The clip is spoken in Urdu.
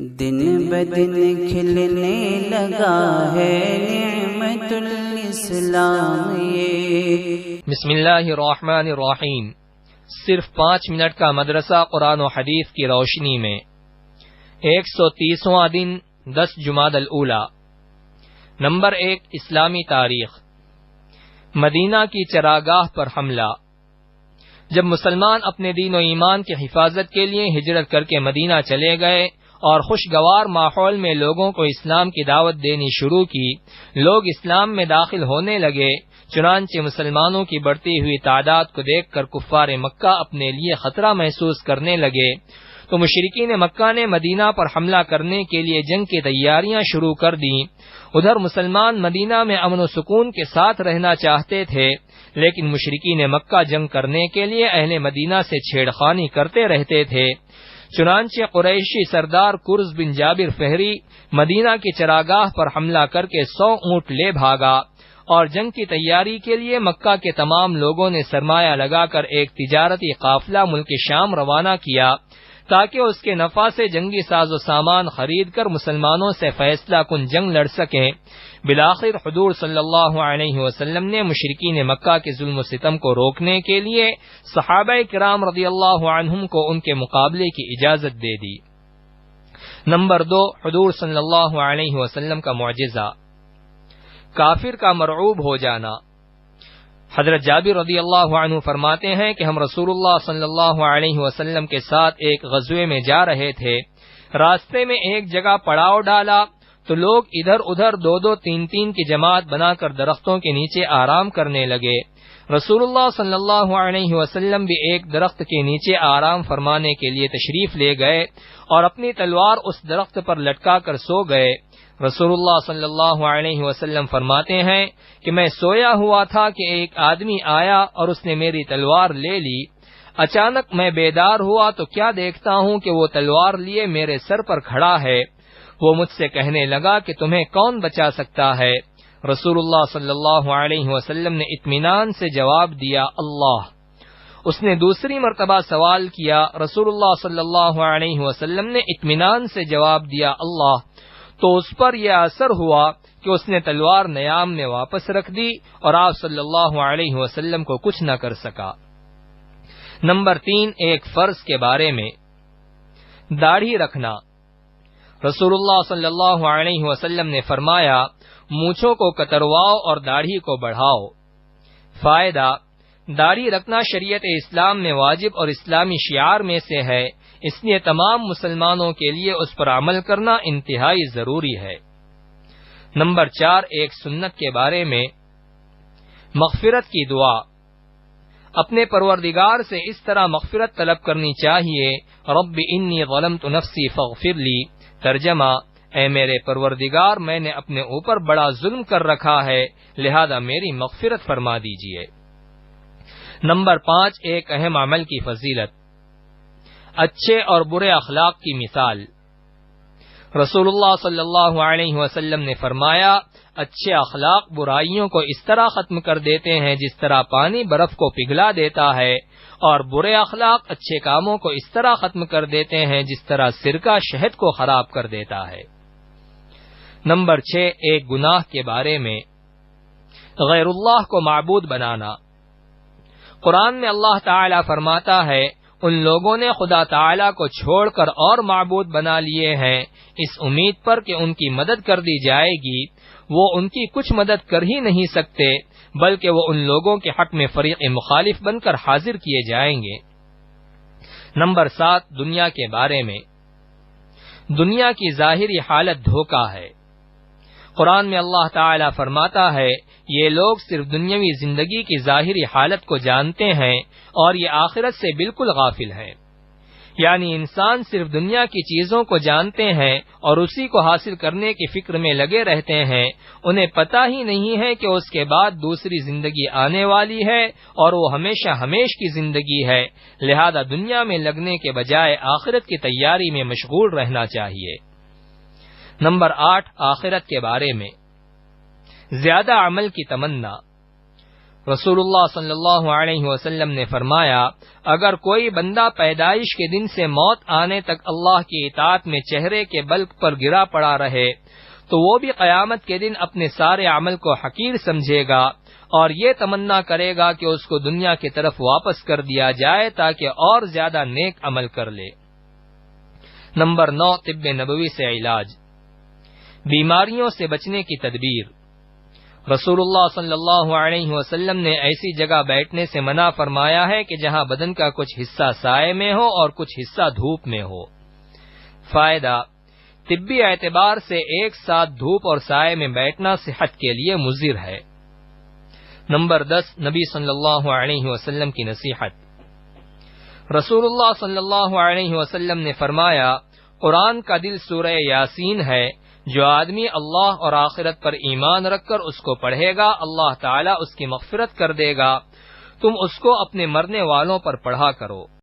دن بدن کھلنے لگا ہے نعمت الاسلام یہ۔ بسم اللہ الرحمن الرحیم۔ صرف 5 منٹ کا مدرسہ قرآن و حدیث کی روشنی میں 130واں دن 10 جمادی الاولی۔ نمبر 1، اسلامی تاریخ۔ مدینہ کی چراگاہ پر حملہ۔ جب مسلمان اپنے دین و ایمان کی حفاظت کے لیے ہجرت کر کے مدینہ چلے گئے اور خوشگوار ماحول میں لوگوں کو اسلام کی دعوت دینی شروع کی، لوگ اسلام میں داخل ہونے لگے۔ چنانچہ مسلمانوں کی بڑھتی ہوئی تعداد کو دیکھ کر کفار مکہ اپنے لیے خطرہ محسوس کرنے لگے، تو مشرکین مکہ نے مدینہ پر حملہ کرنے کے لیے جنگ کی تیاریاں شروع کر دیں۔ ادھر مسلمان مدینہ میں امن و سکون کے ساتھ رہنا چاہتے تھے، لیکن مشرکین مکہ جنگ کرنے کے لیے اہل مدینہ سے چھیڑخانی کرتے رہتے تھے۔ چنانچہ قریشی سردار کرز بن جابر فہری مدینہ کی چراگاہ پر حملہ کر کے 100 اونٹ لے بھاگا، اور جنگ کی تیاری کے لیے مکہ کے تمام لوگوں نے سرمایہ لگا کر ایک تجارتی قافلہ ملک شام روانہ کیا تاکہ اس کے نفع سے جنگی ساز و سامان خرید کر مسلمانوں سے فیصلہ کن جنگ لڑ سکیں۔ بالآخر حضور صلی اللہ علیہ وسلم نے مشرکین مکہ کے ظلم و ستم کو روکنے کے لیے صحابہ کرام رضی اللہ عنہم کو ان کے مقابلے کی اجازت دے دی۔ نمبر 2، حضور صلی اللہ علیہ وسلم کا معجزہ، کافر کا مرعوب ہو جانا۔ حضرت جابر رضی اللہ عنہ فرماتے ہیں کہ ہم رسول اللہ صلی اللہ علیہ وسلم کے ساتھ ایک غزوے میں جا رہے تھے۔ راستے میں ایک جگہ پڑاؤ ڈالا تو لوگ ادھر ادھر 2-2 3-3 کی جماعت بنا کر درختوں کے نیچے آرام کرنے لگے۔ رسول اللہ صلی اللہ علیہ وسلم بھی ایک درخت کے نیچے آرام فرمانے کے لیے تشریف لے گئے اور اپنی تلوار اس درخت پر لٹکا کر سو گئے۔ رسول اللہ صلی اللہ علیہ وسلم فرماتے ہیں کہ میں سویا ہوا تھا کہ ایک آدمی آیا اور اس نے میری تلوار لے لی۔ اچانک میں بیدار ہوا تو کیا دیکھتا ہوں کہ وہ تلوار لیے میرے سر پر کھڑا ہے۔ وہ مجھ سے کہنے لگا کہ تمہیں کون بچا سکتا ہے؟ رسول اللہ صلی اللہ علیہ وسلم نے اطمینان سے جواب دیا، اللہ۔ اس نے دوسری مرتبہ سوال کیا، رسول اللہ صلی اللہ علیہ وسلم نے اطمینان سے جواب دیا، اللہ۔ تو اس پر یہ اثر ہوا کہ اس نے تلوار نیام میں واپس رکھ دی اور آپ صلی اللہ علیہ وسلم کو کچھ نہ کر سکا۔ نمبر 3، ایک فرض کے بارے میں، داڑھی رکھنا۔ رسول اللہ صلی اللہ علیہ وسلم نے فرمایا، مونچھوں کو کترواؤ اور داڑھی کو بڑھاؤ۔ فائدہ، داڑھی رکھنا شریعت اسلام میں واجب اور اسلامی شعار میں سے ہے، اس لیے تمام مسلمانوں کے لیے اس پر عمل کرنا انتہائی ضروری ہے۔ نمبر 4، ایک سنت کے بارے میں، مغفرت کی دعا۔ اپنے پروردگار سے اس طرح مغفرت طلب کرنی چاہیے، رب انی ظلمت نفسی فاغفر لی۔ ترجمہ، اے میرے پروردگار، میں نے اپنے اوپر بڑا ظلم کر رکھا ہے، لہذا میری مغفرت فرما دیجیے۔ نمبر 5، ایک اہم عمل کی فضیلت، اچھے اور برے اخلاق کی مثال۔ رسول اللہ صلی اللہ علیہ وسلم نے فرمایا، اچھے اخلاق برائیوں کو اس طرح ختم کر دیتے ہیں جس طرح پانی برف کو پگھلا دیتا ہے، اور برے اخلاق اچھے کاموں کو اس طرح ختم کر دیتے ہیں جس طرح سرکہ شہد کو خراب کر دیتا ہے۔ نمبر 6، ایک گناہ کے بارے میں، غیر اللہ کو معبود بنانا۔ قرآن میں اللہ تعالی فرماتا ہے، ان لوگوں نے خدا تعالی کو چھوڑ کر اور معبود بنا لیے ہیں، اس امید پر کہ ان کی مدد کر دی جائے گی، وہ ان کی کچھ مدد کر ہی نہیں سکتے، بلکہ وہ ان لوگوں کے حق میں فریق مخالف بن کر حاضر کیے جائیں گے۔ نمبر 7، دنیا کے بارے میں، دنیا کی ظاہری حالت دھوکہ ہے۔ قرآن میں اللہ تعالی فرماتا ہے، یہ لوگ صرف دنیاوی زندگی کی ظاہری حالت کو جانتے ہیں اور یہ آخرت سے بالکل غافل ہیں۔ یعنی انسان صرف دنیا کی چیزوں کو جانتے ہیں اور اسی کو حاصل کرنے کی فکر میں لگے رہتے ہیں، انہیں پتہ ہی نہیں ہے کہ اس کے بعد دوسری زندگی آنے والی ہے اور وہ ہمیشہ ہمیش کی زندگی ہے، لہذا دنیا میں لگنے کے بجائے آخرت کی تیاری میں مشغول رہنا چاہیے۔ نمبر 8، آخرت کے بارے میں، زیادہ عمل کی تمنا۔ رسول اللہ صلی اللہ علیہ وسلم نے فرمایا، اگر کوئی بندہ پیدائش کے دن سے موت آنے تک اللہ کی اطاعت میں چہرے کے بل پر گرا پڑا رہے تو وہ بھی قیامت کے دن اپنے سارے عمل کو حقیر سمجھے گا اور یہ تمنا کرے گا کہ اس کو دنیا کی طرف واپس کر دیا جائے تاکہ اور زیادہ نیک عمل کر لے۔ نمبر 9، طب نبوی سے علاج، بیماریوں سے بچنے کی تدبیر۔ رسول اللہ صلی اللہ علیہ وسلم نے ایسی جگہ بیٹھنے سے منع فرمایا ہے کہ جہاں بدن کا کچھ حصہ سائے میں ہو اور کچھ حصہ دھوپ میں ہو۔ فائدہ، طبی اعتبار سے ایک ساتھ دھوپ اور سائے میں بیٹھنا صحت کے لیے مضر ہے۔ نمبر 10، نبی صلی اللہ علیہ وسلم کی نصیحت۔ رسول اللہ صلی اللہ علیہ وسلم نے فرمایا، قرآن کا دل سورہ یاسین ہے، جو آدمی اللہ اور آخرت پر ایمان رکھ کر اس کو پڑھے گا اللہ تعالیٰ اس کی مغفرت کر دے گا، تم اس کو اپنے مرنے والوں پر پڑھا کرو۔